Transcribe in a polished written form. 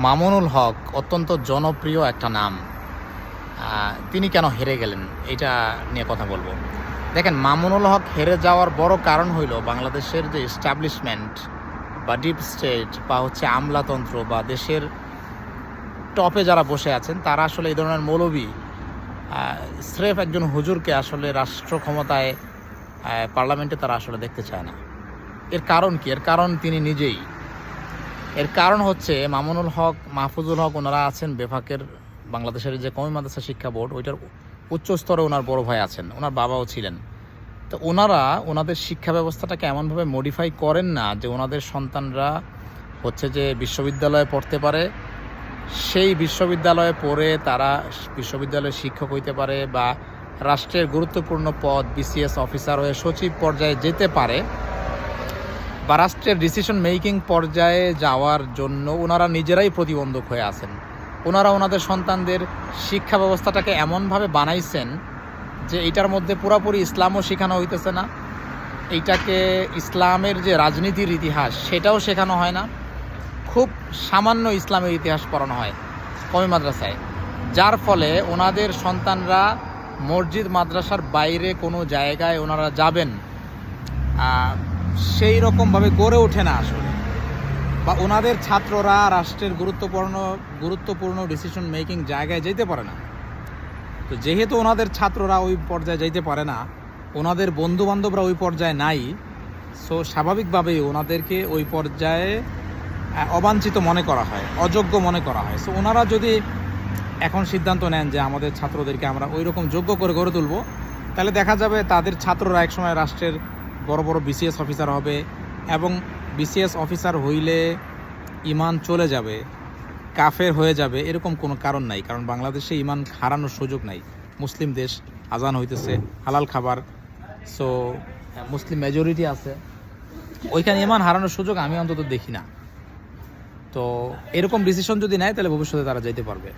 মামুনুল হক অত্যন্ত জনপ্রিয় একটা নাম। তিনি কেন হেরে গেলেন এটা নিয়ে কথা বলবো। দেখেন, মামুনুল হক হেরে যাওয়ার বড় কারণ হইল বাংলাদেশের যে এস্টাবলিশমেন্ট বা ডিপ স্টেট বা আমলাতন্ত্র বা দেশের টপে যারা বসে আছেন তারা আসলে এই ধরনের মৌলবি স্রেফ একজন হুজুরকে আসলে রাষ্ট্র ক্ষমতায় পার্লামেন্টে তারা আসলে দেখতে চায় না। এর কারণ কি? এর কারণ তিনি নিজেই। এর কারণ হচ্ছে মামুনুল হক, মাহফুজুল হক, ওনারা আছেন বেফাকের বাংলাদেশের যে কওমি মাদ্রাসা শিক্ষা বোর্ড, ওইটার উচ্চ স্তরে ওনার বড় ভাই আছেন, ওনার বাবাও ছিলেন। তো ওনারা ওনাদের শিক্ষা ব্যবস্থাটাকে এমনভাবে মডিফাই করেন না যে ওনাদের সন্তানরা যে বিশ্ববিদ্যালয়ে পড়তে পারে, সেই বিশ্ববিদ্যালয়ে পড়ে তারা বিশ্ববিদ্যালয়ের শিক্ষক হইতে পারে বা রাষ্ট্রের গুরুত্বপূর্ণ পদ বিসিএস অফিসার হয়ে সচিব পর্যায়ে যেতে পারে বা রাষ্ট্রের ডিসিশন মেকিং পর্যায়ে যাওয়ার জন্য ওনারা নিজেরাই প্রতিবন্ধক হয়ে আছেন। ওনারা ওনাদের সন্তানদের শিক্ষা ব্যবস্থাটাকে এমনভাবে বানাইছেন যে এইটার মধ্যে পুরোপুরি ইসলামও শেখানো হইতেছে না, এইটাকে ইসলামের যে রাজনীতির ইতিহাস সেটাও শেখানো হয় না, খুব সামান্য ইসলামের ইতিহাস পড়ানো হয় কওমি মাদ্রাসায়, যার ফলে ওনাদের সন্তানরা মসজিদ মাদ্রাসার বাইরে কোনো জায়গায় ওনারা যাবেন সেই রকমভাবে গড়ে ওঠে না আসলে, বা ওনাদের ছাত্ররা রাষ্ট্রের গুরুত্বপূর্ণ ডিসিশন মেকিং জায়গায় যেতে পারে না। তো যেহেতু ওনাদের ছাত্ররা ওই পর্যায়ে যেতে পারে না, ওনাদের বন্ধুবান্ধবরা ওই পর্যায়ে নাই, সো স্বাভাবিকভাবেই ওনাদেরকে ওই পর্যায়ে অবাঞ্ছিত মনে করা হয়, অযোগ্য মনে করা হয়। সো ওনারা যদি এখন সিদ্ধান্ত নেন যে আমাদের ছাত্রদেরকে আমরা ওই রকম যোগ্য করে গড়ে তুলব, তাহলে দেখা যাবে তাদের ছাত্ররা একসময় রাষ্ট্রের বড় বড় বিসিএস অফিসার হবে, এবং বিসিএস অফিসার হইলে ইমান চলে যাবে, কাফের হয়ে যাবে, এরকম কোনো কারণ নাই। কারণ বাংলাদেশে ইমান হারানোর সুযোগ নাই। মুসলিম দেশ, আজান হইতেছে, হালাল খাবার, সো মুসলিম মেজরিটি আছে, ওইখানে ইমান হারানোর সুযোগ আমি অন্তত দেখি না। তো এরকম ডিসিশন যদি নেয় তাহলে ভবিষ্যতে তারা যেতে পারবে।